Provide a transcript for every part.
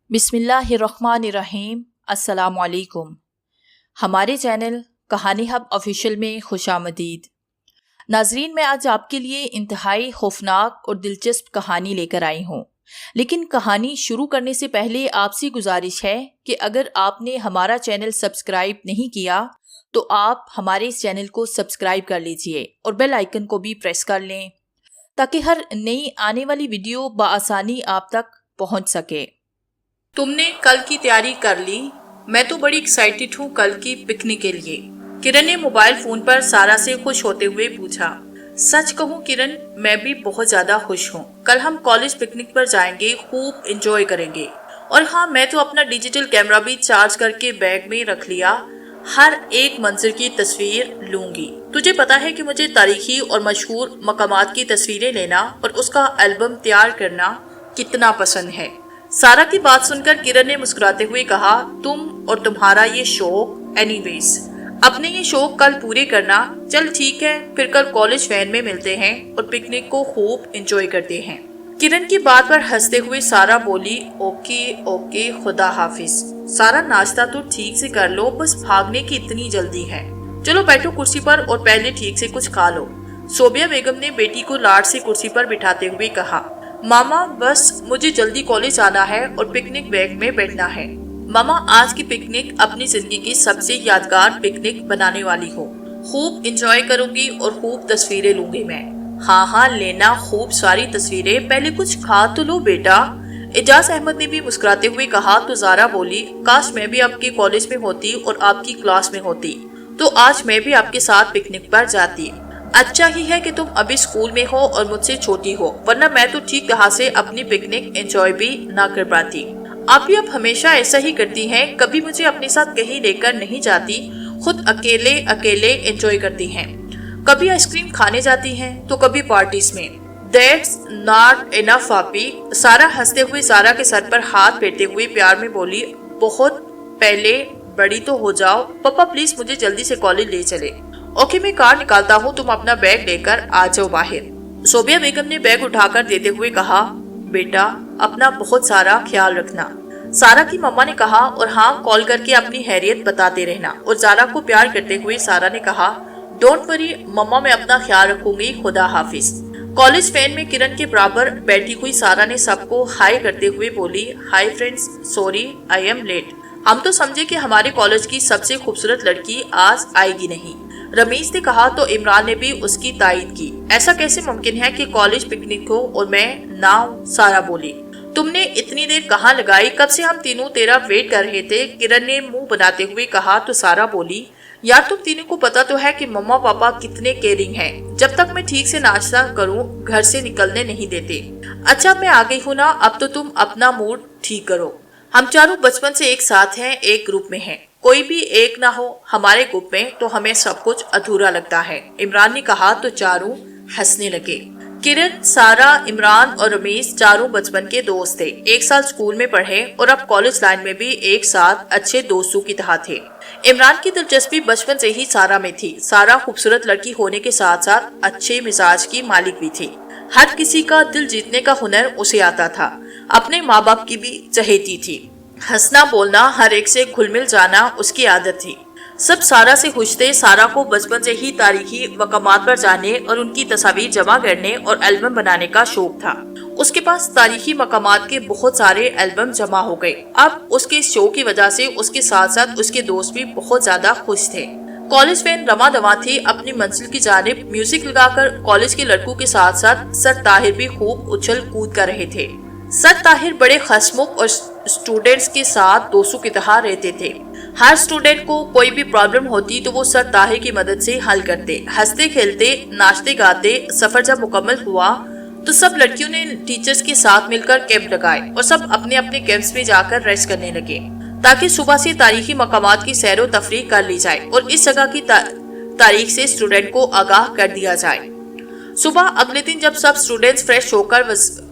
बिस्मिल्लाहिर्रहमानिर्रहीम। अस्सलामुअलैकुम। हमारे चैनल कहानी हब ऑफिशियल में खुशामदीद। नाजरीन, मैं आज आपके लिए इंतहाई खौफनाक और दिलचस्प कहानी लेकर आई हूँ, लेकिन कहानी शुरू करने से पहले आपसे गुजारिश है कि अगर आपने हमारा चैनल सब्सक्राइब नहीं किया तो आप हमारे इस चैनल को सब्सक्राइब कर लीजिए और बेल आइकन को भी प्रेस कर लें ताकि हर नई आने वाली वीडियो बआसानी आप तक पहुँच सके। तुमने कल की तैयारी कर ली? मैं तो बड़ी एक्साइटेड हूँ कल की पिकनिक के लिए। किरण ने मोबाइल फोन पर सारा से खुश होते हुए पूछा। सच कहूँ किरण, मैं भी बहुत ज्यादा खुश हूँ। कल हम कॉलेज पिकनिक पर जाएंगे, खूब एंजॉय करेंगे। और हाँ, मैं तो अपना डिजिटल कैमरा भी चार्ज करके बैग में रख लिया। हर एक मंजर की तस्वीर लूंगी। तुझे पता है कि मुझे तारीखी और मशहूर मकामात की तस्वीरें लेना और उसका एल्बम तैयार करना कितना पसंद है। सारा की बात सुनकर किरण ने मुस्कुराते हुए कहा, तुम और तुम्हारा ये शौक, एनीवेज अपने ये शौक कल पूरे करना। चल ठीक है, फिर कल कॉलेज वैन में मिलते हैं और पिकनिक को खूब एंजॉय करते हैं। किरण की बात पर हंसते हुए सारा बोली, ओके ओके, खुदा हाफिज। सारा, नाश्ता तो ठीक से कर लो, बस भागने की इतनी जल्दी है। चलो बैठो कुर्सी पर और पहले ठीक से कुछ खा लो। सोबिया बेगम ने बेटी को लाड से कुर्सी पर बिठाते हुए कहा। मामा, बस मुझे जल्दी कॉलेज आना है और पिकनिक बैग में बैठना है। मामा, आज की पिकनिक अपनी जिंदगी की सबसे यादगार पिकनिक बनाने वाली हो। खूब एंजॉय करूंगी और खूब तस्वीरें लूंगी मैं। हाँ, लेना खूब सारी तस्वीरें, पहले कुछ खा तो लो बेटा। एजाज अहमद ने भी मुस्कुराते हुए कहा तो जारा बोली, काश मैं भी आपके कॉलेज में होती और आपकी क्लास में होती, तो आज मैं भी आपके साथ पिकनिक पर जाती। अच्छा ही है कि तुम अभी स्कूल में हो और मुझसे छोटी हो, वरना मैं तो ठीक तरह से अपनी पिकनिक एंजॉय भी ना कर पाती। आप भी अब हमेशा ऐसा ही करती हैं, कभी मुझे अपने साथ कहीं लेकर नहीं जाती, खुद अकेले अकेले एंजॉय करती हैं। कभी आइसक्रीम खाने जाती हैं तो कभी पार्टीज में। That's not enough आपी। सारा हंसते हुए सारा के सर पर हाथ फेरते हुए प्यार में बोली, बहुत पहले बड़ी तो हो जाओ। पापा प्लीज मुझे जल्दी से कॉलेज ले चले। ओके, मैं कार निकालता हूँ, तुम अपना बैग लेकर आ जाओ बाहर। सोबिया बेगम ने बैग उठाकर देते हुए कहा, बेटा अपना बहुत सारा ख्याल रखना। सारा की मम्मा ने कहा, और हाँ, कॉल करके अपनी हैरियत बताते रहना। और जारा को प्यार करते हुए सारा ने कहा, डोंट वरी मम्मा, मैं अपना ख्याल रखूंगी, खुदा हाफिज। कॉलेज वैन में किरण के बराबर बैठी हुई सारा ने सबको हाय करते हुए बोली, hi friends, sorry I am late. हम तो समझे कि हमारे कॉलेज की सबसे खूबसूरत लड़की आज आएगी नहीं। रमीज ने कहा तो इमरान ने भी उसकी तायद की। ऐसा कैसे मुमकिन है कि कॉलेज पिकनिक हो और मैं ना हूं? सारा बोली, तुमने इतनी देर कहाँ लगाई? कब से हम तीनों तेरा वेट कर रहे थे। किरण ने मुंह बनाते हुए कहा तो सारा बोली, यार तुम तीनों को पता तो है कि मम्मा पापा कितने केयरिंग हैं। जब तक मैं ठीक से नाश्ता करूं घर से निकलने नहीं देते। अच्छा मैं आ गई हूँ ना, अब तो तुम अपना मूड ठीक करो। हम चारों बचपन से एक साथ हैं, एक ग्रुप में हैं। कोई भी एक ना हो हमारे ग्रुप में तो हमें सब कुछ अधूरा लगता है। इमरान ने कहा तो चारों हंसने लगे। किरण, सारा, इमरान और रमेश चारों बचपन के दोस्त थे। एक साल स्कूल में पढ़े और अब कॉलेज लाइन में भी एक साथ अच्छे दोस्तों की तरह थे। इमरान की दिलचस्पी बचपन से ही सारा में थी। सारा खूबसूरत लड़की होने के साथ साथ अच्छे मिजाज की मालिक भी थी। हर किसी का दिल जीतने का हुनर उसे आता था। अपने माँ बाप की भी चहेती थी। हंसना बोलना, हर एक से घुल मिल जाना उसकी आदत थी। सब सारा से खुश थे। सारा को बचपन से ही तारीखी मकामात पर जाने और उनकी तस्वीर जमा करने और एल्बम बनाने का शौक था। उसके पास तारीखी मकामात के बहुत सारे एल्बम जमा हो गए। अब उसके इस शौक की वजह से उसके साथ साथ उसके दोस्त भी बहुत ज्यादा खुश थे। कॉलेज वैन रवा दवा थी अपनी मंजिल की जानिब। म्यूजिक लगाकर कॉलेज के लड़कों के साथ साथ सर ताहिर भी खूब उछल कूद कर रहे थे। सर ताहिर बड़े हंसमुख और स्टूडेंट्स के साथ दोस्तों की तरह रहते थे। हर स्टूडेंट को कोई भी प्रॉब्लम होती तो वो सर ताहिर की मदद से हल करते। हंसते खेलते नाचते गाते सफर जब मुकम्मल हुआ तो सब लड़कियों ने टीचर्स के साथ मिलकर कैंप लगाए और सब अपने अपने कैंप्स में जाकर रेस्ट करने लगे ताकि सुबह से तारीखी मकामात की सैरो तफरीह कर ली जाए और इस जगह की तारीख से स्टूडेंट को आगाह कर दिया जाए। सुबह अगले दिन जब सब स्टूडेंट्स फ्रेश होकर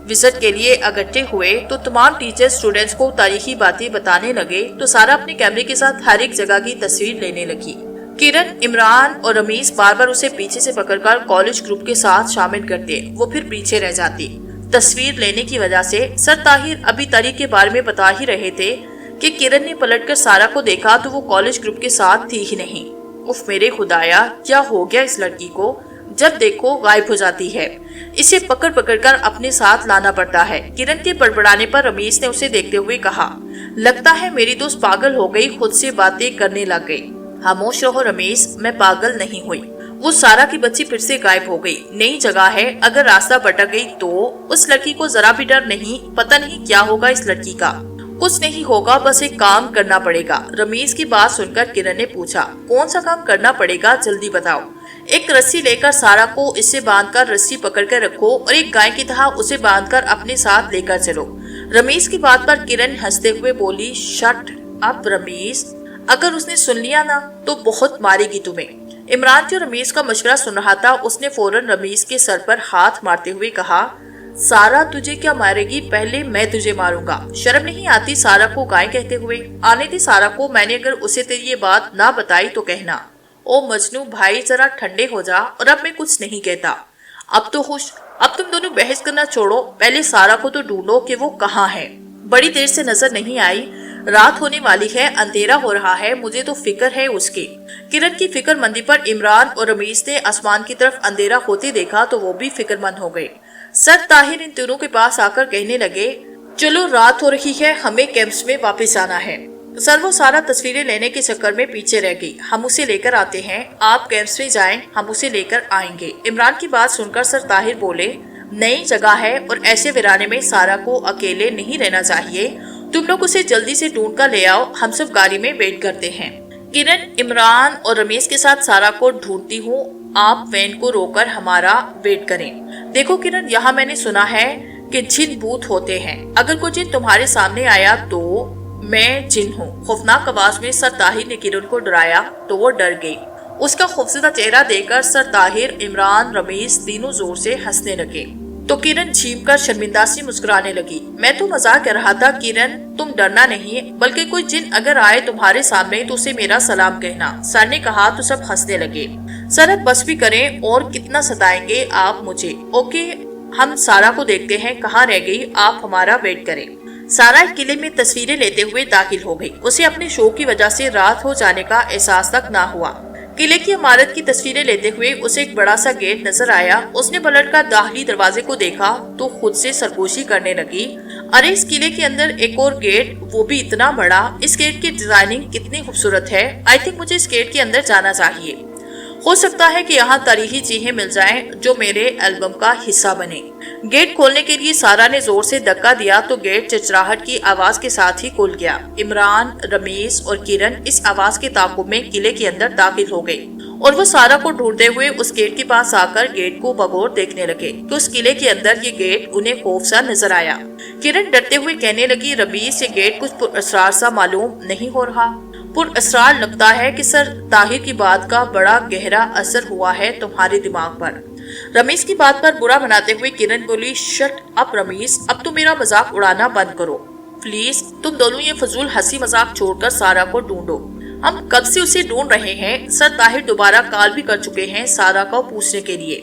विजिट के लिए इकट्ठे हुए तो तमाम टीचर्स स्टूडेंट्स को तारीखी बातें बताने लगे तो सारा अपने कैमरे के साथ हर एक जगह की तस्वीर लेने लगी। किरण, इमरान और रमीज बार बार उसे पीछे से पकड़कर कॉलेज ग्रुप के साथ शामिल करते, वो फिर पीछे रह जाती। تصویر لینے کی وجہ سے سر طاہر ابھی تاریخ کے بارے میں بتا ہی رہے تھے کہ کرن نے پلٹ کر سارا کو دیکھا تو وہ کالج گروپ کے ساتھ تھی ہی نہیں۔ اف میرے خدایا، کیا ہو گیا اس لڑکی کو؟ جب دیکھو غائب ہو جاتی ہے، اسے پکڑ پکڑ کر اپنے ساتھ لانا پڑتا ہے۔ کرن کے بڑبڑانے پر رمیش نے اسے دیکھتے ہوئے کہا، لگتا ہے میری دوست پاگل ہو گئی، خود سے باتیں کرنے لگ گئی۔ خاموش رہو رمیش، میں پاگل نہیں ہوئی۔ وہ سارا کی بچی پھر سے غائب ہو گئی، نئی جگہ ہے، اگر راستہ بھٹک گئی تو اس لڑکی کو ذرا بھی ڈر نہیں، پتہ نہیں کیا ہوگا اس لڑکی کا۔ کچھ نہیں ہوگا، بس ایک کام کرنا پڑے گا۔ رمیش کی بات سن کر کرن نے پوچھا، کون سا کام کرنا پڑے گا، جلدی بتاؤ۔ ایک رسی لے کر سارا کو اس سے باندھ کر رسی پکڑ کر رکھو اور ایک گائے کی طرح اسے باندھ کر اپنے ساتھ لے کر چلو۔ رمیش کی بات پر کرن ہنستے ہوئے بولی، شٹ اپ رمیش، اگر اس نے سن لیا نا تو بہت مارے گی تمہیں۔ عمران جو رمیش کا مشورہ سن رہا تھا، اس نے فوراً رمیش کے سر پر ہاتھ مارتے ہوئے کہا، سارا تجھے کیا مارے گی، پہلے میں تجھے ماروں گا۔ شرم نہیں آتی سارا کو گائے کہتے ہوئے؟ آنے دے سارا کو، میں نے اگر اسے تیری یہ بات نہ بتائی تو کہنا۔ او مجنو بھائی، ذرا ٹھنڈے ہو جا، اور اب میں کچھ نہیں کہتا۔ اب تو خوش، اب تم دونوں بحث کرنا چھوڑو، پہلے سارا کو تو ڈھونڈو کہ وہ کہاں ہے۔ بڑی دیر سے نظر نہیں آئی، رات ہونے والی ہے، اندھیرا ہو رہا ہے، مجھے تو فکر ہے اس کی۔ کرن کی فکر مندی پر عمران اور رمیش نے آسمان کی طرف اندھیرا ہوتے دیکھا تو وہ بھی فکر مند ہو گئے۔ سر طاہر ان تینوں کے پاس آ کر کہنے لگے، چلو رات ہو رہی ہے، ہمیں کیمپس میں واپس آنا ہے۔ سر وہ سارا تصویریں لینے کے چکر میں پیچھے رہ گئی، ہم اسے لے کر آتے ہیں، آپ کیمپس میں جائیں، ہم اسے لے کر آئیں گے۔ عمران کی بات سن کر سر طاہر بولے، نئی جگہ ہے اور ایسے ویرانے میں سارا کو اکیلے نہیں رہنا چاہیے، تم لوگ اسے جلدی سے ڈھونڈ کر لے آؤ، ہم سب گاڑی میں ویٹ کرتے ہیں۔ کرن عمران اور رمیش کے ساتھ سارا کو ڈھونڈتی ہوں، آپ وین کو روک کر ہمارا ویٹ کریں۔ دیکھو کرن، یہاں میں نے سنا ہے کہ جن بھوت ہوتے ہیں، اگر کوئی جن تمہارے سامنے آیا تو میں جن ہوں۔ خوفناک آواز میں سر طاہر نے کرن کو ڈرایا تو وہ ڈر گئی۔ اس کا خوفزدہ چہرہ دیکھ کر سر طاہر، عمران، رمیش تینوں زور سے ہنسنے لگے تو کرن چھینپ کر شرمندہ سی مسکرانے لگی۔ میں تو مذاق کر رہا تھا کرن، تم ڈرنا نہیں، بلکہ کوئی جن اگر آئے تمہارے سامنے تو اسے میرا سلام کہنا، سر نے کہا تو سب ہنسنے لگے۔ سر اب بس بھی کریں، اور کتنا ستائیں گے آپ مجھے؟ اوکے، ہم سارا کو دیکھتے ہیں کہاں رہ گئی، آپ ہمارا ویٹ کریں۔ سارا ایک قلعے میں تصویریں لیتے ہوئے داخل ہو گئی، اسے اپنے شوق کی وجہ سے رات ہو جانے کا احساس تک نہ ہوا۔ قلعے کی عمارت کی تصویریں لیتے ہوئے اسے ایک بڑا سا گیٹ نظر آیا، اس نے پلٹ کر داخلی دروازے کو دیکھا تو خود سے سرگوشی کرنے لگی، ارے اس قلعے کے اندر ایک اور گیٹ، وہ بھی اتنا بڑا، اس گیٹ کی ڈیزائننگ کتنی خوبصورت ہے، آئی تھنک مجھے اس گیٹ کے اندر جانا چاہیے، ہو سکتا ہے کہ یہاں تاریخی چیزیں مل جائیں جو میرے البم کا حصہ بنے۔ گیٹ کھولنے کے لیے سارا نے زور سے دھکا دیا تو گیٹ چچراہٹ کی آواز کے ساتھ ہی کھل گیا۔ عمران، رمیش اور کرن اس آواز کے تعاقب میں قلعے کے اندر داخل ہو گئے اور وہ سارا کو ڈھونڈتے ہوئے اس گیٹ کے پاس آ کر گیٹ کو بغور دیکھنے لگے کہ اس قلعے کے اندر یہ گیٹ انہیں خوف سا نظر آیا۔ کرن ڈرتے ہوئے کہنے لگی، رمیش یہ گیٹ کچھ پر اسرار سا معلوم نہیں ہو رہا؟ پر اسرار لگتا ہے کہ سر طاہر کی بات کا بڑا گہرا اثر ہوا ہے تمہارے دماغ پر۔ رمیش کی بات پر برا مناتے ہوئے کرن بولی، شٹ اپ رمیش، اب تو میرا مذاق اڑانا بند کرو پلیز، تم دونوں یہ فضول ہنسی مذاق چھوڑ کر سارا کو ڈھونڈو، ہم کب سے اسے ڈھونڈ رہے ہیں۔ سر طاہر دوبارہ کال بھی کر چکے ہیں سارا کو پوچھنے کے لیے۔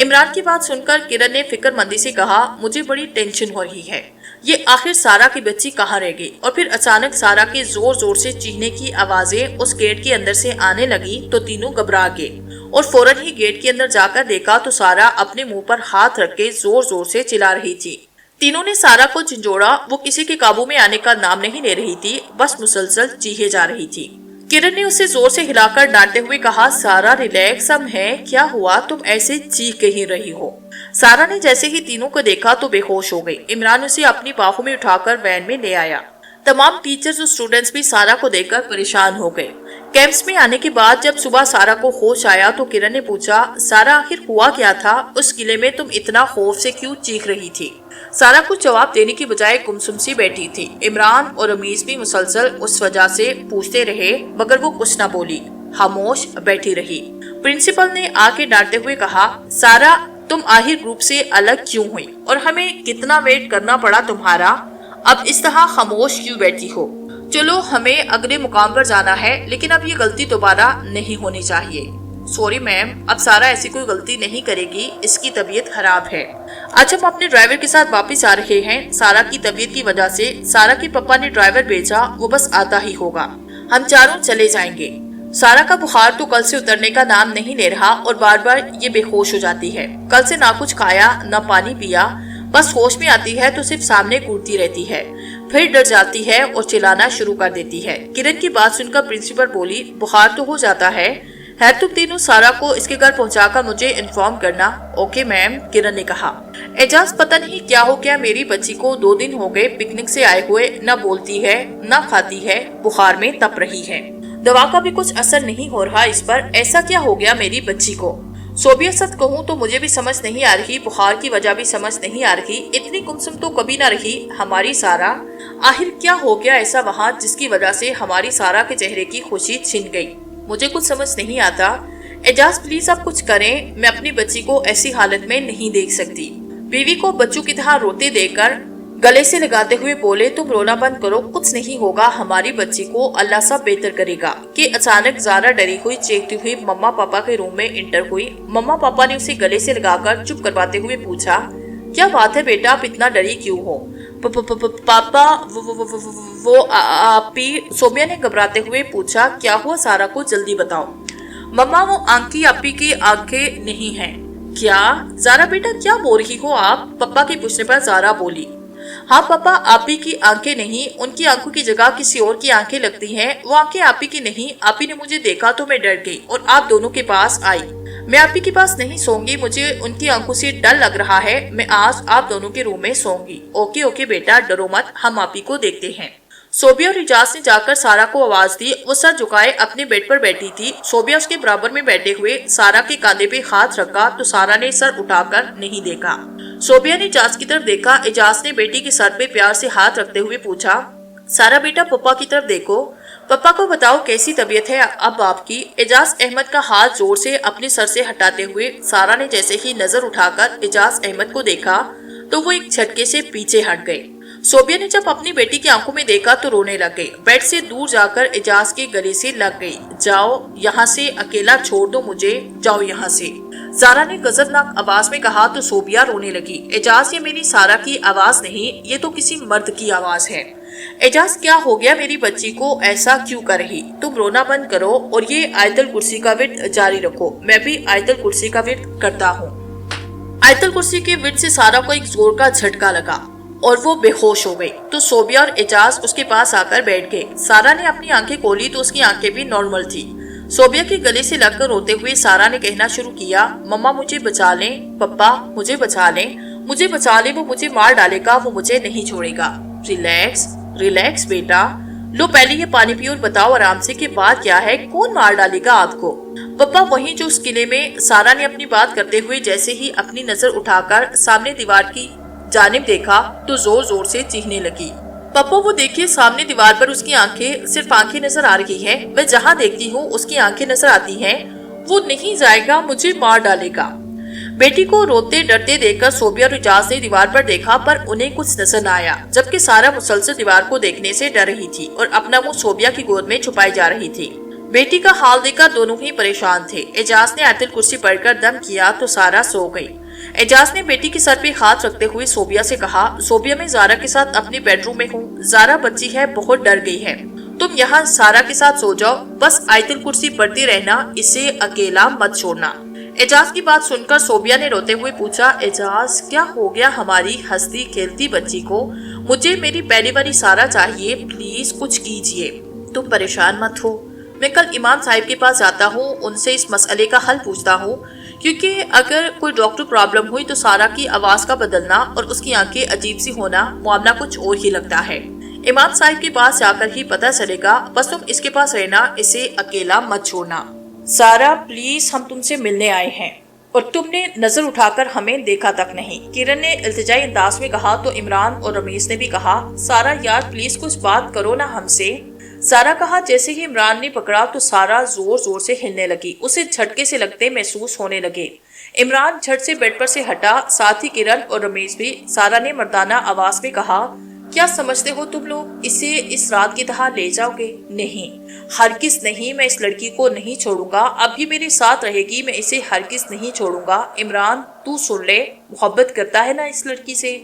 عمران کی بات سن کر کرن نے فکر مندی سے کہا، مجھے بڑی ٹینشن ہو رہی ہے، یہ آخر سارا کی بچی کہاں رہ گئی؟ اور پھر اچانک سارا کے زور زور سے چیخنے کی آوازیں اس گیٹ کے اندر سے آنے لگی تو تینوں گھبرا گئے اور فوراً ہی گیٹ کے اندر جا کر دیکھا تو سارا اپنے منہ پر ہاتھ رکھ کے زور زور سے چلا رہی تھی۔ تینوں نے سارا کو جھنجھوڑا، وہ کسی کے قابو میں آنے کا نام نہیں لے رہی تھی، بس مسلسل چیخے جا رہی تھی۔ کرن نے اسے زور سے ہلا کر ڈانٹتے ہوئے کہا، سارا ریلیکس، ہم ہیں، کیا ہوا، تم ایسے چیخ کہیں رہی ہو؟ سارا نے جیسے ہی تینوں کو دیکھا تو بے ہوش ہو گئی۔ عمران اسے اپنی باہوں میں اٹھا کر وین میں لے آیا۔ تمام ٹیچرز اور اسٹوڈنٹس بھی سارا کو دیکھ کر پریشان ہو گئے۔ کیمپس میں آنے کے بعد جب صبح سارا کو ہوش آیا تو کرن نے پوچھا، سارا آخر ہوا کیا تھا؟ اس قلعے میں تم اتنا خوف سے کیوں چیخ رہی تھی؟ سارا کچھ جواب دینے کی بجائے گمسم سی بیٹھی تھی۔ عمران اور رمیش بھی مسلسل اس وجہ سے پوچھتے رہے مگر وہ کچھ نہ بولی، خاموش بیٹھی رہی۔ پرنسپل نے آ کے ڈانٹتے ہوئے کہا، سارا تم آخر گروپ سے الگ کیوں ہوئی اور ہمیں کتنا ویٹ کرنا پڑا تمہارا؟ اب اس طرح خاموش کیوں بیٹھی ہو؟ چلو ہمیں اگلے مقام پر جانا ہے لیکن اب یہ غلطی دوبارہ نہیں ہونی چاہیے۔ سوری میم، اب سارا ایسی کوئی غلطی نہیں کرے گی، اس کی طبیعت خراب ہے، आज हम अपने ड्राइवर के साथ वापस आ रहे हैं। सारा की तबीयत की वजह से सारा के पापा ने ड्राइवर भेजा, वो बस आता ही होगा। हम चारों चले जाएंगे। सारा का बुखार तो कल से उतरने का नाम नहीं ले रहा और बार बार ये बेहोश हो जाती है। कल से ना कुछ खाया ना पानी पिया, बस होश में आती है तो सिर्फ सामने कूदती रहती है, फिर डर जाती है और चिल्लाना शुरू कर देती है। किरण की बात सुनकर प्रिंसिपल बोली, बुखार तो हो जाता है तुम तीनों सारा को इसके घर पहुंचाकर मुझे इन्फॉर्म करना। ओके मैम, किरण ने कहा। एजाज, पता नहीं क्या हो गया मेरी बच्ची को, 2 दिन हो गए पिकनिक से आए हुए, न बोलती है न खाती है, बुखार में तप रही है। दवा का भी कुछ असर नहीं हो रहा इस पर, ऐसा क्या हो गया मेरी बच्ची को? सोबिया, सच कहूँ तो मुझे भी समझ नहीं आ रही, बुखार की वजह भी समझ नहीं आ रही। इतनी गुमसुम तो कभी ना रही हमारी सारा। आखिर क्या हो गया ऐसा वहाँ जिसकी वजह से हमारी सारा के चेहरे की खुशी छिन गई? मुझे कुछ समझ नहीं आता। एजाज, प्लीज आप कुछ करें, मैं अपनी बच्ची को ऐसी हालत में नहीं देख सकती। बीवी को बच्चों की तरह रोते देखकर गले से लगाते हुए बोले, तुम रोना बंद करो, कुछ नहीं होगा, हमारी बच्ची को अल्लाह सब बेहतर करेगा। कि अचानक ज़ारा डरी हुई चीखती हुई मम्मा पापा के रूम में इंटर हुई। मम्मा पापा ने उसे गले से लगाकर चुप करवाते हुए पूछा, क्या बात है बेटा, आप इतना डरी क्यों हो? पापा, वो आपी, सोबिया ने घबराते हुए पूछा। क्या हुआ सारा को, जल्दी बताओ। मम्मा, वो आंकी आपी की आंखें नहीं हैं। क्या? ज़ारा बेटा क्या बोल रही हो आप? पापा के पूछने पर ज़ारा बोली, हाँ पापा, आपी की आंखें नहीं, उनकी आंखों की जगह किसी और की आंखें लगती हैं। वो आंखें आपी की नहीं। आपी ने मुझे देखा तो मैं डर गई और आप दोनों के पास आई। मैं आपी के पास नहीं सोऊंगी, मुझे उनकी आंखों से डर लग रहा है। मैं आज आप दोनों के रूम में सोऊंगी। ओके ओके बेटा, डरो मत, हम आपी को देखते हैं। सोबिया और इजाज ने जाकर सारा को आवाज दी। वो सर झुकाए अपने बेड पर बैठी थी। सोबिया उसके बराबर में बैठे हुए सारा के कांधे पे हाथ रखा तो सारा ने सर उठाकर नहीं देखा। सोबिया ने इजाज की तरफ देखा। इजाज ने बेटी के सर पे प्यार से हाथ रखते हुए पूछा, सारा बेटा पप्पा की तरफ देखो, पप्पा को बताओ कैसी तबीयत है अब आपकी? एजाज अहमद का हाथ जोर से अपने सर से हटाते हुए सारा ने जैसे ही नजर उठाकर एजाज अहमद को देखा तो वो एक झटके से पीछे हट गए। सोबिया ने जब अपनी बेटी की आंखों में देखा तो रोने लग गई। बेड से दूर जाकर एजाज के गले से लग गई। जाओ यहाँ से, अकेला छोड़ दो मुझे, जाओ यहाँ से, ज़ारा ने गजबनाक आवाज में कहा तो सोबिया रोने लगी। एजाज, ये मेरी सारा की आवाज नहीं, ये तो किसी मर्द की आवाज है। एजाज, क्या हो गया मेरी बच्ची को, ऐसा क्यों कर रही? तुम रोना बंद करो और ये आयतल कुर्सी का विर्द जारी रखो। मैं भी आयतल कुर्सी का विर्द करता हूँ। आयतल कुर्सी के विर्द से सारा को एक जोर का झटका लगा और वो बेहोश हो गई। तो सोबिया और एजाज उसके पास आकर बैठ गए। सारा ने अपनी आंखें खोली तो उसकी आंखें भी नॉर्मल थी। सोबिया के गले से लगकर रोते हुए सारा ने कहना शुरू किया, मम्मा मुझे बचा लें, पप्पा मुझे बचा लें, मुझे बचा ले, वो मुझे मार डालेगा, वो मुझे नहीं छोड़ेगा। रिलैक्स रिलैक्स बेटा, लो पहले ये पानी पियो और बताओ आराम से कि बात क्या है, कौन मार डालेगा आपको? पप्पा वहीं जो उस किले में। सारा ने अपनी बात करते हुए जैसे ही अपनी नजर उठाकर सामने दीवार की जानिब देखा तो जोर जोर से चीखने लगी। पापा वो देखिए, सामने दीवार पर उसकी आंखें, सिर्फ आंखें नजर आ रही है। मैं जहाँ देखती हूँ उसकी आंखें नजर आती हैं। वो नहीं जाएगा, मुझे मार डालेगा। बेटी को रोते डरते देखकर सोबिया और इजाज ने दीवार पर देखा पर उन्हें कुछ नजर न आया, जबकि सारा मुसलसल दीवार को देखने से डर रही थी और अपना मुंह सोबिया की गोद में छुपाई जा रही थी। बेटी का हाल देखकर दोनों ही परेशान थे। एजाज ने आयतल कुर्सी पढ़कर दम किया तो सारा सो गई। एजाज ने बेटी के सर पे हाथ रखते हुए सोबिया से कहा, सोबिया मैं ज़ारा के साथ अपने बेडरूम में हूँ। ज़ारा बच्ची है, बहुत डर गई है, तुम यहाँ सारा के साथ सो जाओ, बस आयतल कुर्सी पढ़ती रहना, इसे अकेला मत छोड़ना। एजाज की बात सुनकर सोबिया ने रोते हुए पूछा, एजाज क्या हो गया हमारी हंसती खेलती बच्ची को? मुझे मेरी पहली वाली सारा चाहिए, प्लीज कुछ कीजिए। तुम परेशान मत हो, मैं कल इमाम साहिब के पास जाता हूँ, उनसे इस मसले का हल पूछता हूँ, क्योंकि अगर कोई डॉक्टर प्रॉब्लम हुई तो सारा की आवाज का बदलना और उसकी आंखें अजीब सी होना मामला कुछ और ही लगता है। इमाम साहिब के पास जाकर ही पता चलेगा, बस तुम इसके पास रहना, इसे अकेला मत छोड़ना। सारा प्लीज, हम तुमसे मिलने आए हैं और तुमने नजर उठाकर हमें देखा तक नहीं। किरण ने इल्तिजाई अंदाज में कहा तो इमरान और रमीज ने भी कहा, सारा यार प्लीज कुछ बात करो ना हमसे। सारा कहा। जैसे ही इमरान ने पकड़ा तो सारा जोर जोर से हिलने लगी, उसे झटके से लगते महसूस होने लगे। इमरान झट से बेड पर से हटा, साथ ही किरण और रमीज भी। सारा ने मर्दाना आवाज में कहा, क्या समझते हो तुम लोग इसे इस रात की तरह ले जाओगे? नहीं, हरगिज नहीं, मैं इस लड़की को नहीं छोड़ूंगा। अब ये मेरे साथ रहेगी, मैं इसे हरगिज नहीं छोड़ूंगा। इमरान तू सुन ले, मोहब्बत करता है ना इस लड़की से।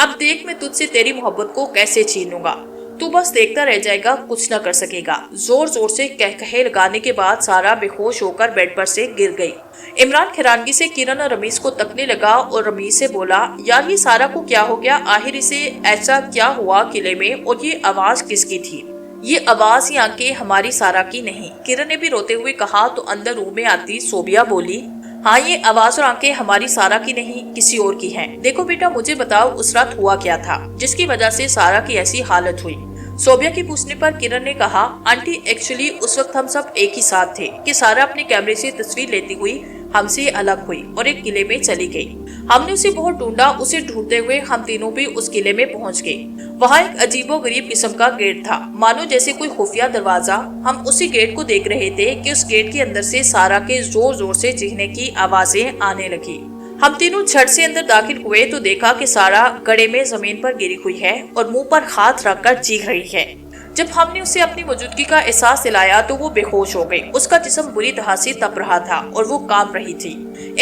अब देख मैं तुझसे तेरी मोहब्बत को कैसे छीन लूंगा। तू बस देखता रह जाएगा, कुछ न कर सकेगा। जोर जोर से कहे लगाने के बाद सारा बेहोश होकर बेड पर से गिर गई। इमरान हैरानगी से किरण और रमीज को तकने लगा और रमीज से बोला, यार ये सारा को क्या हो गया? आखिर इसे ऐसा क्या हुआ किले में? और ये आवाज किसकी थी? ये आवाज ही आंखें हमारी सारा की नहीं। किरण ने भी रोते हुए कहा तो अंदर रूम में आती सोबिया बोली, हाँ ये आवाज और आंखें हमारी सारा की नहीं, किसी और की हैं। देखो बेटा मुझे बताओ उस रात हुआ क्या था जिसकी वजह से सारा की ऐसी हालत हुई? सोबिया की पूछने पर किरण ने कहा, आंटी एक्चुअली उस वक्त हम सब एक ही साथ थे कि सारा अपने कैमरे से तस्वीर लेती हुई हमसे अलग हुई और एक किले में चली गई। हमने उसे बहुत ढूंढा, उसे ढूंढते हुए हम तीनों भी उस किले में पहुंच गए। वहाँ एक अजीबोगरीब किस्म का गेट था, मानो जैसे कोई खुफिया दरवाजा। हम उसी गेट को देख रहे थे कि उस गेट के अंदर से सारा के जोर जोर से चीखने की आवाजें आने लगी। हम तीनों झट से अंदर दाखिल हुए तो देखा कि सारा गड्ढे में जमीन पर गिरी हुई है और मुंह पर हाथ रखकर चीख रही है। जब हमने उसे अपनी मौजूदगी का एहसास दिलाया तो वो बेहोश हो गई। उसका जिस्म बुरी तरह से तप रहा था और वो कांप रही थी।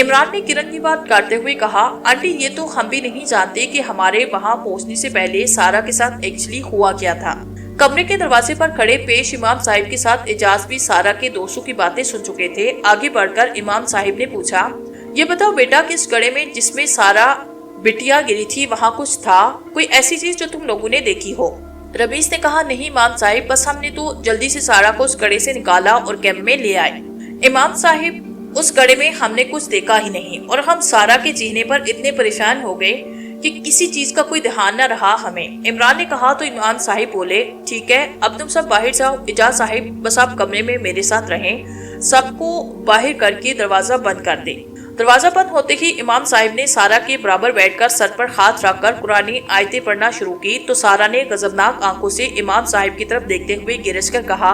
इमरान ने किरण की बात काटते हुए कहा, आंटी ये तो हम भी नहीं जानते कि हमारे वहाँ पहुँचने से पहले सारा के साथ एक्चुअली हुआ क्या था। कमरे के दरवाजे पर खड़े पेश इमाम साहिब के साथ एजाज भी सारा के दोस्तों की बातें सुन चुके थे। आगे बढ़कर इमाम साहिब ने पूछा, ये बताओ बेटा किस गड्ढे में जिसमें सारा बिटिया गिरी थी वहाँ कुछ था, कोई ऐसी चीज जो तुम लोगों ने देखी हो? रमीज ने कहा, नहीं इमाम साहिब, बस हमने तो जल्दी से सारा को उस गड्ढे से निकाला और कैंप में ले आए। इमाम साहिब उस गड्ढे में हमने कुछ देखा ही नहीं और हम सारा के चीखने पर इतने परेशान हो गए कि किसी चीज का कोई ध्यान न रहा हमें। इमरान ने कहा तो इमाम साहिब बोले, ठीक है अब तुम सब बाहर जाओ। एजाज साहिब बस आप कमरे में मेरे साथ रहें, सबको बाहर करके दरवाजा बंद कर दे। दरवाजा बंद होते ही इमाम साहिब ने सारा के बराबर बैठकर सर पर हाथ रखकर कुरानी आयतें पढ़ना शुरू की तो सारा ने गजबनाक आंखों से इमाम साहिब की तरफ देखते हुए गिरज कर कहा,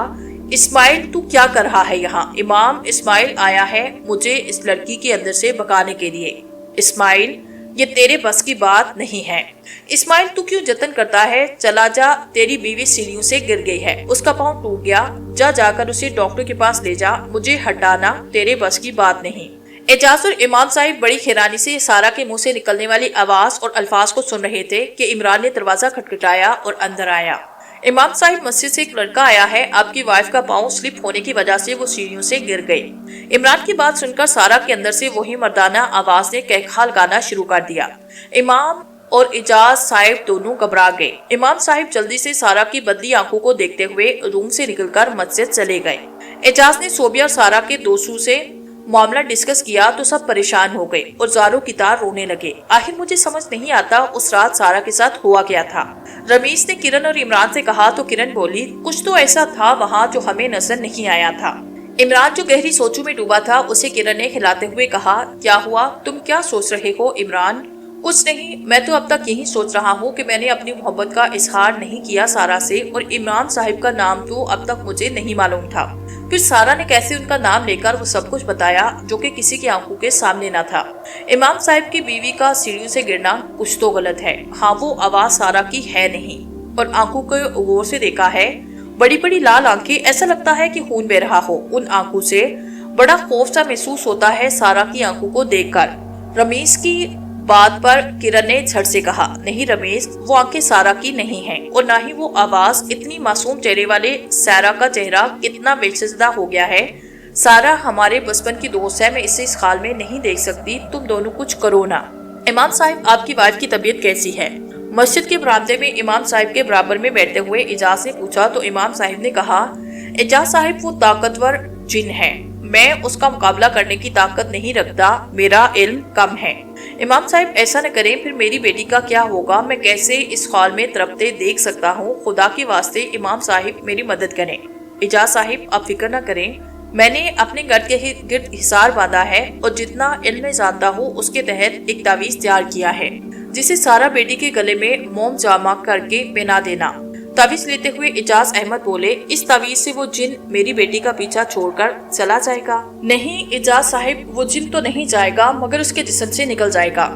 इस्माइल तू क्या कर रहा है यहाँ? इमाम इस्माइल आया है मुझे इस लड़की के अंदर से भगाने के लिए। इस्माइल ये तेरे बस की बात नहीं है। इस्माइल तू क्यों जतन करता है? चला जा, तेरी बीवी सीढ़ियों से गिर गई है, उसका पाँव टूट गया, जा जाकर उसे डॉक्टर के पास ले जा, मुझे हटाना तेरे बस की बात नहीं। एजाज और इमाम साहिब बड़ी हैरानी से सारा के मुंह से निकलने वाली आवाज और अल्फाज को सुन रहे थे कि इमरान ने दरवाजा खटखटाया और अंदर आया। इमाम साहिब, मस्जिद से एक लड़का आया है, आपकी वाइफ का पाँव स्लिप होने की वजह से वो सीढ़ियों से गिर गई। इमरान की बात सुनकर सारा के अंदर से वही मर्दाना आवाज ने कहखाल गाना शुरू कर दिया। इमाम और एजाज साहिब दोनों घबरा गए। इमाम साहिब जल्दी से सारा की बदली आंखों को देखते हुए रूम से निकलकर मस्जिद चले गए। एजाज ने सोबिया और सारा के दोस्तों से मामला डिस्कस किया तो सब परेशान हो गए और जारो की तार रोने लगे। आखिर मुझे समझ नहीं आता उस रात सारा के साथ हुआ क्या था। रमीज ने किरण और इमरान से कहा तो किरण बोली, कुछ तो ऐसा था वहाँ जो हमें नजर नहीं आया था। इमरान जो गहरी सोचों में डूबा था उसे किरण ने हिलाते हुए कहा, क्या हुआ? तुम क्या सोच रहे हो इमरान? कुछ नहीं, मैं तो अब तक यही सोच रहा हूँ कि मैंने अपनी मोहब्बत का इजहार नहीं किया सारा से और इमरान साहिब का नाम तो अब तक मुझे नहीं मालूम था। फिर सारा ने कैसे उनका नाम लेकर वो सब कुछ बताया जो कि किसी की आंखों के सामने न था। इमाम साहिब की बीवी का सीढ़ियों से गिरना कुछ तो गलत है। हाँ वो आवाज सारा की है नहीं और आंखों को गौर से देखा है, बड़ी बड़ी लाल आंखें, ऐसा लगता है कि खून बह रहा हो उन आंखों से। बड़ा खौफ सा महसूस होता है सारा की आंखों को देखकर। रमीज की बात पर किरण ने झट से कहा, नहीं रमेश, वो आंखें सारा की नहीं हैं और ना ही वो आवाज। इतनी मासूम चेहरे वाले सारा का चेहरा कितना बेचदा हो गया है। सारा हमारे बचपन की दोस्त है, मैं इसे इस हाल में नहीं देख सकती, तुम दोनों कुछ करो ना। इमाम साहिब, आपकी वाइफ की तबीयत कैसी है? मस्जिद के बरामदे में इमाम साहिब के बराबर में बैठते हुए एजाज ने पूछा तो इमाम साहिब ने कहा, एजाज साहिब वो ताकतवर जिन है, मैं उसका मुकाबला करने की ताकत नहीं रखता, मेरा इल्म कम है। इमाम साहिब ऐसा न करें, फिर मेरी बेटी का क्या होगा? मैं कैसे इस ख्वाल में तड़पते देख सकता हूँ? खुदा के वास्ते इमाम साहिब मेरी मदद करें। एजाज साहिब आप फिक्र न करें, मैंने अपने घर के गिर्द हिसार बांधा है और जितना इल्म में जानता हूँ उसके तहत एक तावीज तैयार किया है जिसे सारा बेटी के गले में मोम जामा करके पहना देना। तावीज लेते हुए एजाज अहमद बोले, इस तावीज से वो जिन मेरी बेटी का पीछा छोड़कर चला जाएगा? नहीं एजाज साहिब, वो जिन तो नहीं जाएगा मगर उसके जिस्म से निकल जाएगा।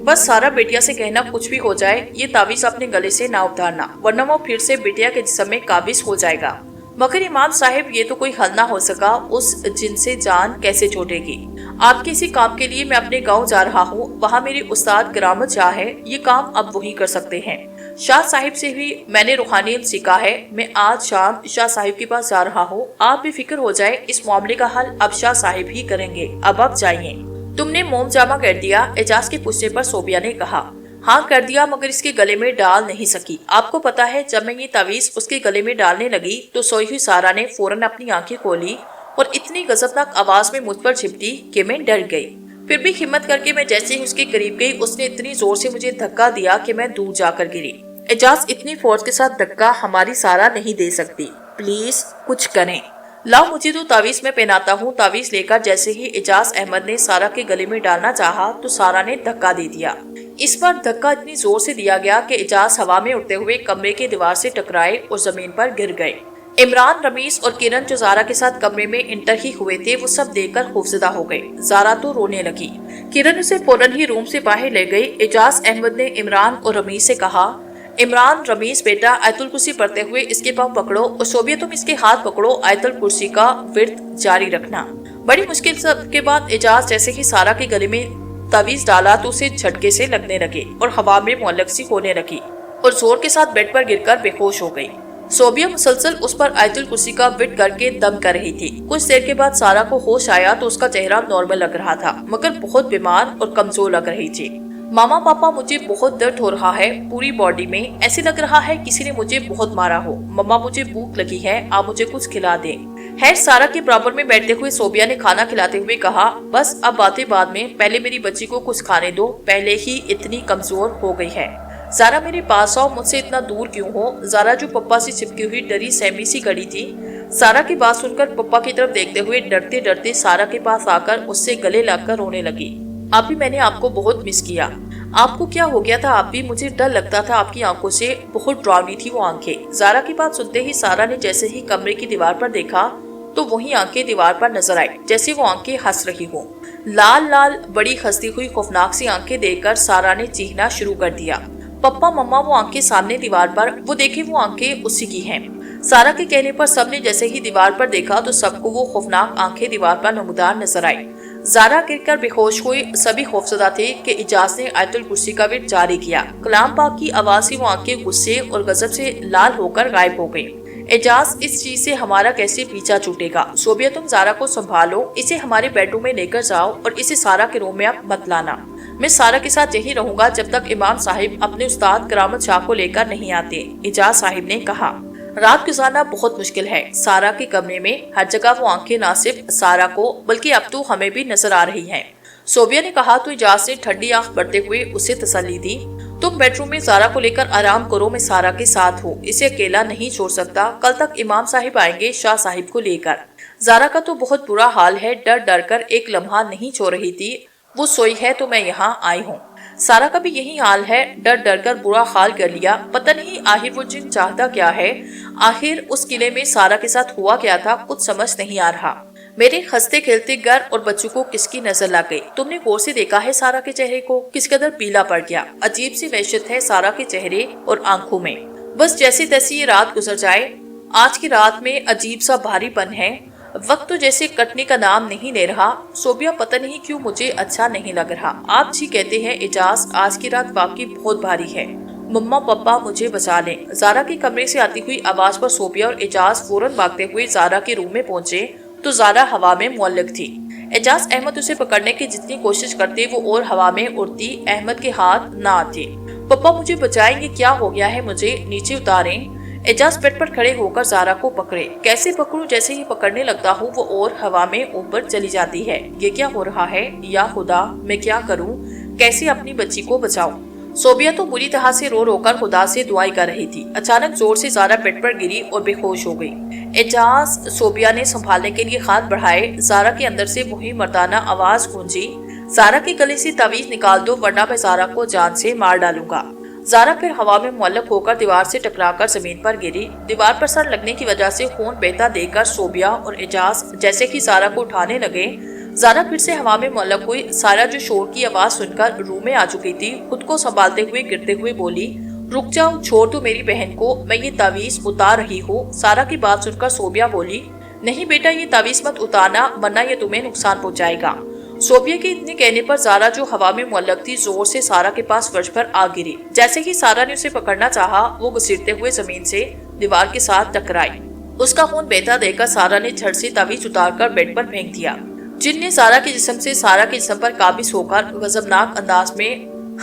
बस सारा बिटिया से कहना कुछ भी हो जाए ये तावीज अपने गले से ना उतारना, वरना वो फिर से बिटिया के जिस्म में काबिज हो जाएगा। मगर इमाम साहिब ये तो कोई हल ना हो सका, उस जिन से जान कैसे छूटेगी। आपके इसी काम के लिए मैं अपने गांव जा रहा हूँ, वहाँ मेरे उस्ताद करामत शाह है, ये काम अब वही कर सकते हैं। शाह साहिब से भी मैंने रूहानियत सीखा है। मैं आज शाम शाह साहिब के पास जा रहा हूँ। आप भी फिक्र हो जाए, इस मामले का हल अब शाह साहिब ही करेंगे। अब आप जाइए। तुमने मोम जामा कर दिया? एजाज के पूछने पर सोबिया ने कहा। हाँ कर दिया, मगर इसके गले में डाल नहीं सकी। आपको पता है, जब मैं ये तावीज उसके गले में डालने लगी तो सोई हुई सारा ने फौरन अपनी आंखें खोली और इतनी गजबनाक आवाज में मुझ पर झपटी कि मैं डर गई। फिर भी हिम्मत करके मैं जैसे ही उसके करीब गई, उसने इतनी जोर से मुझे धक्का दिया कि मैं दूर जाकर गिरी। एजाज, इतनी फोर्स के साथ धक्का हमारी सारा नहीं दे सकती, प्लीज कुछ करें। लाओ मुझे तो तावीज में पहनाता हूँ। तावीज लेकर जैसे ही एजाज अहमद ने सारा के गले में डालना चाहा तो सारा ने धक्का दे दिया। इस बार धक्का इतनी जोर से दिया गया कि एजाज हवा में उड़ते हुए कमरे की दीवार से टकराए और जमीन पर गिर गए। इमरान, रमीज और किरण जो जारा के साथ कमरे में इंटर ही हुए थे, वो सब देखकर खौफजदा हो गए। जारा तो रोने लगी। किरण उसे फौरन ही रूम से बाहर ले गई। एजाज अहमद ने इमरान और रमीज से कहा, इमरान, रमीज बेटा, आयतुल कुर्सी पढ़ते हुए इसके पाँव पकड़ो और सोबिया तुम इसके हाथ पकड़ो। आयतुल कुर्सी का विर्द जारी रखना। बड़ी मुश्किल के बाद एजाज जैसे ही सारा के गले में तावीज डाला तो उसे झटके से लगने लगे और हवा में मुअल्लक सी होने लगी और जोर के साथ बेड पर गिरकर बेहोश हो गई। सोबिया मुसलसल उस पर आयतुल कुर्सी का विर्द करके दम कर रही थी। कुछ देर के बाद सारा को होश आया तो उसका चेहरा नॉर्मल लग रहा था, मगर बहुत बीमार और कमजोर लग रही थी। मामा, पापा, मुझे बहुत दर्द हो रहा है पूरी बॉडी में, ऐसे लग रहा है किसी ने मुझे बहुत मारा हो। मम्मा, मुझे भूख लगी है, आप मुझे कुछ खिला दें। है सारा के बराबर में बैठते हुए सोबिया ने खाना खिलाते हुए कहा, बस अब बातें बाद में, पहले मेरी बच्ची को कुछ खाने दो, पहले ही इतनी कमजोर हो गई है। जारा, मेरे पास आओ, मुझसे इतना दूर क्यों हो? जारा जो पप्पा से चिपकी हुई डरी सहमी सी खड़ी थी, सारा की बात सुनकर पप्पा की तरफ देखते हुए डरते डरते सारा के पास आकर उससे गले लगकर रोने लगी। अभी मैंने आपको बहुत मिस किया। आपको क्या हो गया था? आप भी, मुझे डर लगता था, आपकी आंखों से बहुत डरावनी थी वो आंखें। जारा की बात सुनते ही सारा ने जैसे ही कमरे की दीवार पर देखा तो वही आंखें दीवार पर नजर आई, जैसे वो आंखें हंस रही हो। लाल लाल बड़ी हंसती हुई खौफनाक सी आंखें देखकर सारा ने चीखना शुरू कर दिया। पप्पा, मम्मा, वो आंखें सामने दीवार पर, वो देखे, वो आंखें उसी की हैं। सारा के कहने पर सबने जैसे ही दीवार पर देखा तो सबको वो खौफनाक आंखें दीवार पर नमूदार नजर आई। जारा गिरकर बेहोश हुई। सभी खौफजदा थे कि इजाज ने आयतुल कुर्सी का विर्द जारी किया। कलाम पाक की आवाज से वो आंखें गुस्से और गजब से लाल होकर गायब हो गई। एजाज, इस चीज से हमारा कैसे पीछा छूटेगा? सोबिया, तुम जारा को संभालो, इसे हमारे बेडरूम में लेकर जाओ और इसे सारा के रूम में अब मत लाना। मैं सारा के साथ यही रहूंगा जब तक इमाम साहिब अपने उस्ताद करामत शाह को लेकर नहीं आते। एजाज साहिब ने कहा। रात गुजारना बहुत मुश्किल है। सारा के कमरे में हर जगह वो आंखें ना सिर्फ सारा को बल्कि अब तो हमें भी नजर आ रही हैं। सोबिया ने कहा तो इजाज ने ठंडी आंख भरते हुए उसे तसल्ली दी। तुम बेडरूम में सारा को लेकर आराम करो, मैं सारा के साथ हूँ, इसे अकेला नहीं छोड़ सकता। कल तक इमाम साहिब आएंगे शाह साहिब को लेकर। जारा का तो बहुत बुरा हाल है, डर डर कर एक लम्हा नहीं छोड़ रही थी। वो सोई है तो मैं यहाँ आई हूँ। सारा का भी यही हाल है, डर डर कर बुरा हाल कर लिया। पता नहीं आखिर वो जिन चाहता क्या है, आखिर उस किले में सारा के साथ हुआ क्या था, कुछ समझ नहीं आ रहा। मेरे हंसते खेलते घर और बच्चों को किसकी नजर लग गई? तुमने गौर से देखा है सारा के चेहरे को? किस कदर पीला पड़ गया। अजीब सी वहशत है सारा के चेहरे और आंखों में। बस जैसे तैसी ये रात गुजर जाए। आज की रात में अजीब सा भारीपन है। वक्त तो जैसे कटने का नाम नहीं ले रहा। सोबिया, पता नहीं क्यों मुझे अच्छा नहीं लग रहा। आप जी कहते हैं एजाज, आज की रात वाकई बहुत भारी है। मम्मा, पापा, मुझे बचा लें। जारा के कमरे से आती हुई आवाज पर सोबिया और एजाज फौरन भागते हुए जारा के रूम में पहुंचे तो जारा हवा में मुअल्लक थी। एजाज अहमद उसे पकड़ने की जितनी कोशिश करते वो और हवा में उड़ती। अहमद के हाथ ना आते। पापा, मुझे बचाएंगे, क्या हो गया है? मुझे नीचे उतारें। एजाज बेड पर खड़े होकर जारा को पकड़े। कैसे पकड़ूं? जैसे ही पकड़ने लगता हूँ वो और हवा में ऊपर चली जाती है। ये क्या हो रहा है? या खुदा, मैं क्या करूं? कैसे अपनी बच्ची को बचाऊं? सोबिया तो बुरी तरह से रो रो कर खुदा से दुआई कर रही थी। अचानक जोर से जारा बेड पर गिरी और बेहोश हो गई। एजाज, सोबिया ने संभालने के लिए हाथ बढ़ाए। जारा के अंदर से वही मर्दाना आवाज गूंजी, जारा के गले से तावीज निकाल दो वरना मैं जारा को जान से मार डालूंगा। जारा फिर हवा में मुअल्लक होकर दीवार से टकराकर जमीन पर गिरी। दीवार पर सर लगने की वजह से खून बहता देखकर सोबिया और एजाज जैसे कि जारा को उठाने लगे, زارا پھر سے ہوا میں معلق ہوئی۔ سارا جو شور کی آواز سن کر روم میں آ چکی تھی خود کو سنبھالتے ہوئے گرتے ہوئے بولی، رک جاؤ، چھوڑ دو میری بہن کو، میں یہ تعویذ اتار رہی ہوں۔ سارا کی بات سن کر صوبیہ بولی، نہیں بیٹا، یہ تعویذ مت اتارنا ورنہ یہ تمہیں نقصان پہنچائے گا۔ صوبیہ کے اتنے کہنے پر زارا جو ہوا میں معلق تھی زور سے سارا کے پاس فرش پر آ گری۔ جیسے ہی سارا نے اسے پکڑنا چاہا وہ گھسیٹتے ہوئے زمین سے دیوار کے ساتھ ٹکرائی۔ اس کا خون بہتا دیکھ کر سارا نے جھٹ سے تعویذ اتار کر بیڈ پر پھینک دیا۔ جن نے زارا کے جسم سے سارا کے جسم پر قابض ہو کر غضبناک انداز میں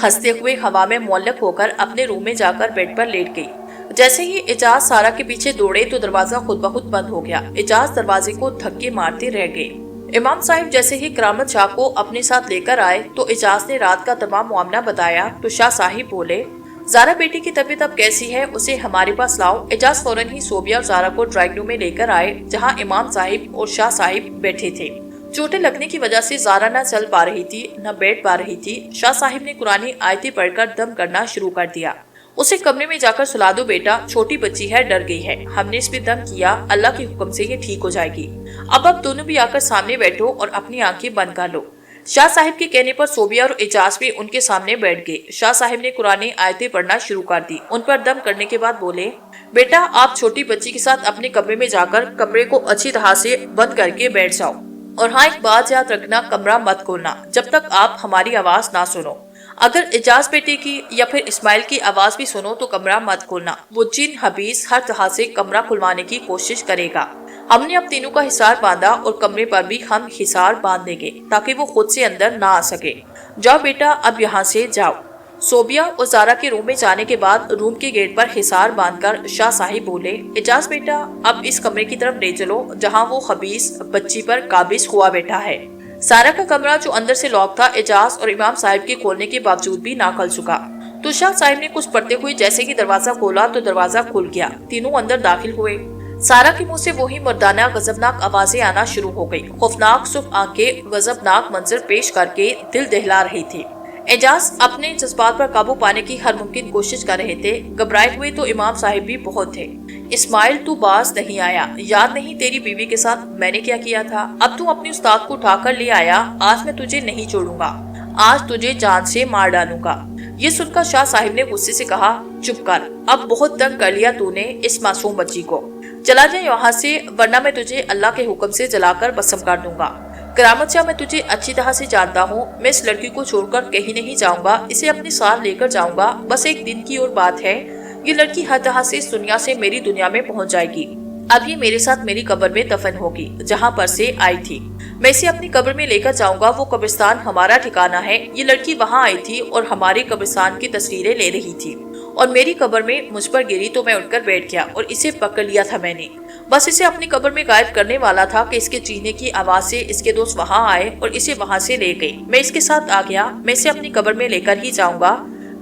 ہنستے ہوئے ہوا میں معلق ہو کر اپنے روم میں جا کر بیڈ پر لیٹ گئی۔ جیسے ہی اعجاز سارا کے پیچھے دوڑے تو دروازہ خود بخود بند ہو گیا۔ اعجاز دروازے کو دھکے مارتے رہ گئے۔ امام صاحب جیسے ہی کرامت شاہ کو اپنے ساتھ لے کر آئے تو اعجاز نے رات کا تمام معاملہ بتایا تو شاہ صاحب بولے، زارا بیٹی کی طبیعت اب کیسی ہے، اسے ہمارے پاس لاؤ۔ اعجاز فوراً ہی صوبیہ اور زارا کو ڈرائنگ روم میں لے کر آئے جہاں امام صاحب اور شاہ صاحب بیٹھے تھے۔ چوٹیں لگنے کی وجہ سے زارا نہ چل پا رہی تھی نہ بیٹھ پا رہی تھی۔ شاہ صاحب نے قرآن آیتیں پڑھ کر دم کرنا شروع کر دیا۔ اسے کمرے میں جا کر سلا دو بیٹا، چھوٹی بچی ہے، ڈر گئی ہے، ہم نے اس پہ دم کیا، اللہ کے حکم سے یہ ٹھیک ہو جائے گی۔ اب دونوں بھی آ کر سامنے بیٹھو اور اپنی آنکھیں بند کر لو۔ شاہ صاحب کے کہنے پر صوبیہ اور اعجاز بھی ان کے سامنے بیٹھ گئے۔ شاہ صاحب نے قرآن آیتیں پڑھنا شروع کر دی۔ ان پر دم کرنے کے بعد بولے، بیٹا آپ چھوٹی بچی کے ساتھ اپنے کمرے میں جا کر کمرے کو اچھی طرح سے بند کر کے بیٹھ جاؤ، اور ہاں ایک بات یاد رکھنا، کمرہ مت کھولنا جب تک آپ ہماری آواز نہ سنو۔ اگر اعجاز بیٹے کی یا پھر اسماعیل کی آواز بھی سنو تو کمرہ مت کھولنا، وہ جن حبیس ہر طرح سے کمرہ کھلوانے کی کوشش کرے گا۔ ہم نے اب تینوں کا حصار باندھا اور کمرے پر بھی ہم حصار باندھ دیں گے تاکہ وہ خود سے اندر نہ آ سکے۔ جاؤ بیٹا اب یہاں سے جاؤ۔ صوبیہ اور زارا کے روم میں جانے کے بعد روم کے گیٹ پر حصار باندھ کر شاہ صاحب بولے، اعجاز بیٹا اب اس کمرے کی طرف لے چلو جہاں وہ خبیث بچی پر قابض ہوا بیٹھا ہے۔ سارا کا کمرہ جو اندر سے لاک تھا اعجاز اور امام صاحب کے کھولنے کے باوجود بھی نہ کھل چکا، تو شاہ صاحب نے کچھ پڑھتے ہوئے جیسے ہی دروازہ کھولا تو دروازہ کھل گیا۔ تینوں اندر داخل ہوئے۔ سارا کے منہ سے وہی مردانہ غضبناک آوازیں آنا شروع ہو گئی۔ خوفناک صف آنکھیں غضبناک منظر پیش کر کے دل دہلا رہی تھی۔ اعجاز اپنے جذبات پر قابو پانے کی ہر ممکن کوشش کر رہے تھے۔ گھبرائے ہوئے تو امام صاحب بھی بہت تھے۔ اسماعیل تو باز نہیں آیا، یاد نہیں تیری بیوی کے ساتھ میں نے کیا کیا تھا؟ اب تو اپنے استاد کو اٹھا کر لے آیا، آج میں تجھے نہیں چھوڑوں گا، آج تجھے جان سے مار ڈالوں گا۔ یہ سن کر شاہ صاحب نے غصے سے کہا، چپ کر، اب بہت تنگ کر لیا تو نے اس معصوم بچی کو، چلا جائے یہاں سے ورنہ میں تجھے اللہ کے حکم سے جلا کر بسم کر دوں گا۔ کرامت شاہ میں تجھے اچھی طرح سے جانتا ہوں، میں اس لڑکی کو چھوڑ کر کہیں نہیں جاؤں گا، اسے اپنے ساتھ لے کر جاؤں گا، بس ایک دن کی اور بات ہے، یہ لڑکی ہر طرح سے اس دنیا سے میری دنیا میں پہنچ جائے گی۔ اب یہ میرے ساتھ میری قبر میں دفن ہوگی جہاں پر سے آئی تھی، میں اسے اپنی قبر میں لے کر جاؤں گا، وہ قبرستان ہمارا ٹھکانہ ہے، یہ لڑکی وہاں آئی تھی اور ہمارے قبرستان کی تصویریں لے رہی تھی اور میری قبر میں مجھ پر گری تو میں اٹھ کر بیٹھ گیا اور اسے پکڑ لیا تھا میں نے، بس اسے اپنی قبر میں غائب کرنے والا تھا کہ اس کے چیخنے کی آواز سے اس کے دوست وہاں آئے اور اسے وہاں سے لے گئے، میں اس کے ساتھ آ گیا، میں اسے اپنی قبر میں لے کر ہی جاؤں گا،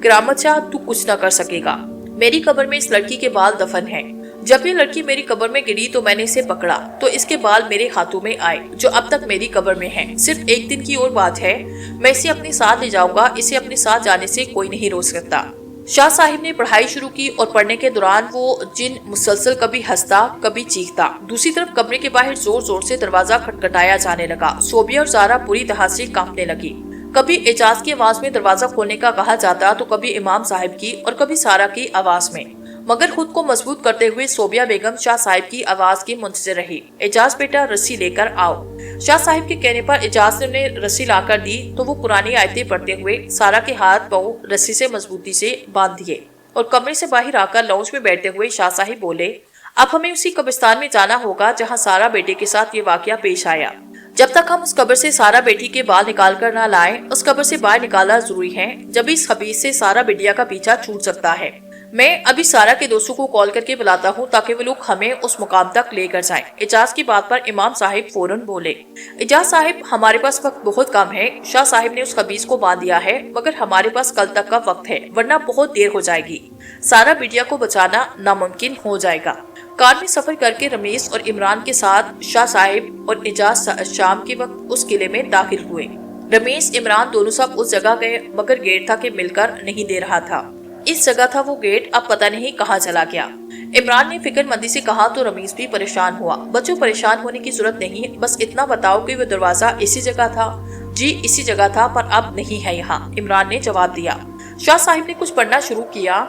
کرامت شاہ تو کچھ نہ کر سکے گا، میری قبر میں اس لڑکی کے بال دفن ہیں، جب یہ لڑکی میری قبر میں گری تو میں نے اسے پکڑا تو اس کے بال میرے ہاتھوں میں آئے جو اب تک میری قبر میں ہیں، صرف ایک دن کی اور بات ہے، میں اسے اپنے ساتھ لے جاؤں گا، اسے اپنے ساتھ جانے سے کوئی نہیں روک سکتا۔ شاہ صاحب نے پڑھائی شروع کی اور پڑھنے کے دوران وہ جن مسلسل کبھی ہنستا کبھی چیختا۔ دوسری طرف کمرے کے باہر زور زور سے دروازہ کھٹکھٹایا جانے لگا۔ صوبیہ اور زارا پوری طرح سے کانپنے لگی۔ کبھی اعجاز کی آواز میں دروازہ کھولنے کا کہا جاتا تو کبھی امام صاحب کی اور کبھی سارا کی آواز میں، مگر خود کو مضبوط کرتے ہوئے صوبیہ بیگم شاہ صاحب کی آواز کی منتظر رہی، اعجاز بیٹا رسی لے کر آؤ۔ شاہ صاحب کے کہنے پر اعجاز نے انہیں رسی لا کر دی تو وہ پرانی آیتیں پڑھتے ہوئے سارا کے ہاتھ پاؤں رسی سے مضبوطی سے باندھ دیے اور کمرے سے باہر آ کر لاؤنج میں بیٹھتے ہوئے شاہ صاحب بولے، اب ہمیں اسی قبرستان میں جانا ہوگا جہاں سارا بیٹے کے ساتھ یہ واقعہ پیش آیا۔ جب تک ہم اس قبر سے سارا بیٹی کے بال نکال کر نہ لائیں، اس قبر سے باہر نکالنا ضروری ہے، جب اس خبیث سے سارا بیٹیا کا پیچھا چھوٹ سکتا ہے۔ میں ابھی سارا کے دوستوں کو کال کر کے بلاتا ہوں تاکہ وہ لوگ ہمیں اس مقام تک لے کر جائیں۔ اعجاز کی بات پر امام صاحب فوراً بولے، اعجاز صاحب ہمارے پاس وقت بہت کم ہے، شاہ صاحب نے اس خبیث کو باندھ دیا ہے مگر ہمارے پاس کل تک کا وقت ہے ورنہ بہت دیر ہو جائے گی، سارا بیٹیا کو بچانا ناممکن ہو جائے گا۔ کار میں سفر کر کے رمیش اور عمران کے ساتھ شاہ صاحب اور اعجاز شام کے وقت اس قلعے میں داخل ہوئے۔ رمیش عمران دونوں سب اس جگہ گئے مگر گیٹ تھا کہ مل کر نہیں دے رہا تھا۔ इस जगह था वो गेट, अब पता नहीं कहाँ चला गया। इमरान ने फिक्रमंदी से कहा तो रमीज भी परेशान हुआ। बच्चों, परेशान होने की जरूरत नहीं, बस इतना बताओ कि वो दरवाजा इसी जगह था। जी इसी जगह था, पर अब नहीं है यहाँ, इमरान ने जवाब दिया। शाह साहिब ने कुछ पढ़ना शुरू किया।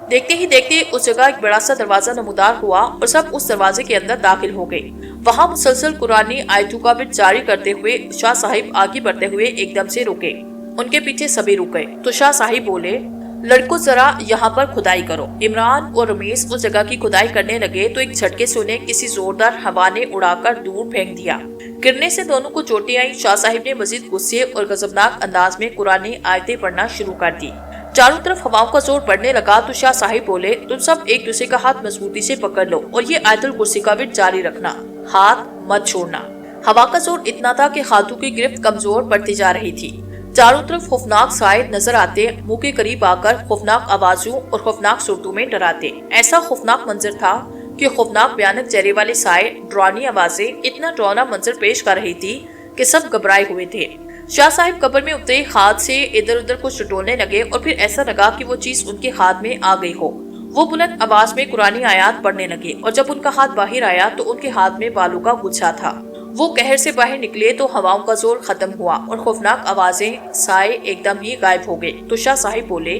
देखते ही देखते उस जगह एक बड़ा सा दरवाजा नमूदार हुआ और सब उस दरवाजे के अंदर दाखिल हो गए। वहाँ मुसलसल कुरानी आयतों का बिट जारी करते हुए शाह साहिब आगे बढ़ते हुए एकदम से रुके। उनके पीछे सभी रुक गए तो शाह साहिब बोले, लड़कों जरा यहाँ पर खुदाई करो। इमरान और रमेश उस जगह की खुदाई करने लगे तो एक झटके से उन्हें किसी जोरदार हवा ने उड़ाकर दूर फेंक दिया। गिरने से दोनों को चोटें आई। शाह साहिब ने मजीद गुस्से और गजबनाक अंदाज में कुरानी आयतें पढ़ना शुरू कर दी। चारों तरफ हवाओं का जोर पड़ने लगा तो शाह साहिब बोले, तुम सब एक दूसरे का हाथ मजबूती से पकड़ लो और ये आयतुल कुर्सी का बिट जारी रखना, हाथ मत छोड़ना। हवा का जोर इतना था कि हाथों की गिरफ्त कमजोर पड़ती जा रही थी। चारों तरफ खौफनाक साए नजर आते, मुंह के करीब आकर खौफनाक आवाजों और खौफनाक सूरतों में डराते। ऐसा खौफनाक मंजर था कि खौफनाक भयानक चेहरे वाले साए, डरावनी आवाजें इतना डरावना मंजर पेश कर रही थी कि सब घबराए हुए थे। शाह साहिब कब्र में उतरे, हाथ से इधर उधर कुछ टटोलने लगे और फिर ऐसा लगा कि वो चीज उनके हाथ में आ गई हो। वो बुलंद आवाज में कुरानी आयात पढ़ने लगे और जब उनका हाथ बाहर आया तो उनके हाथ में बालों का गुच्छा था। वो कहर से बाहर निकले तो हवाओं का जोर खत्म हुआ और खौफनाक आवाजें, साए एकदम ही गायब हो गए। तो शाह साहिब बोले,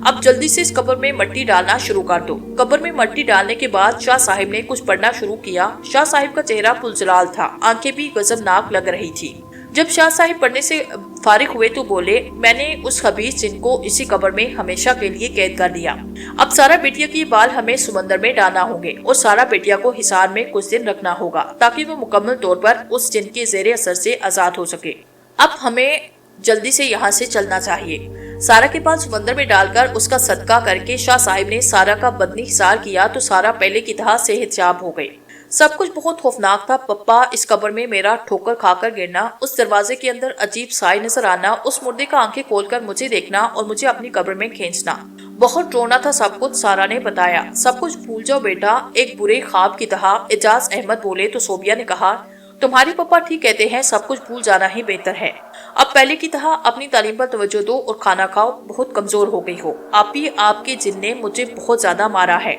अब जल्दी से इस कब्र में मट्टी डालना शुरू कर दो। कब्र में मट्टी डालने के बाद शाह साहिब ने कुछ पढ़ना शुरू किया। शाह साहिब का चेहरा पुलजलाल था, आंखें भी गजबनाक लग रही थी। जब शाह साहिब पढ़ने से फारिग हुए तो बोले, मैंने उस खबीस जिन को इसी कब्र में हमेशा के लिए कैद कर दिया। अब सारा बेटिया की बाल हमें समंदर में डालना होंगे और सारा बेटिया को हिसार में कुछ दिन रखना होगा ताकि वो मुकम्मल तौर पर उस जिन के जेरे असर से आजाद हो सके। अब हमें जल्दी से यहाँ से चलना चाहिए। सारा के पास समंदर में डालकर उसका सदका करके शाह साहिब ने सारा का बदनी हिसार किया तो सारा पहले की तरह सेहतयाब हो गई। सब कुछ बहुत खौफनाक था। पप्पा, इस कब्र में मेरा ठोकर खाकर गिरना, उस दरवाजे के अंदर अजीब साए नजर आना, उस मुर्दे का आंखें खोलकर मुझे देखना और मुझे अपनी कब्र में खींचना, बहुत रोना था सब कुछ। सारा ने बताया, सब कुछ भूल जाओ बेटा, एक बुरे ख्वाब की तरह। एजाज अहमद बोले तो सोबिया ने कहा, तुम्हारे पापा ठीक कहते हैं, सब कुछ भूल जाना ही बेहतर है। अब पहले की तरह अपनी तालीम पर तवज्जो दो और खाना खाओ, बहुत कमजोर हो गई हो। आप ही आपके जिन ने मुझे बहुत ज्यादा मारा है।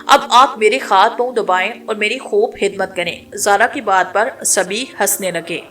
अब आप मेरे हाथ पांव दबाएं और मेरी खूब खिदमत करें। ज़ारा की बात पर सभी हंसने लगे।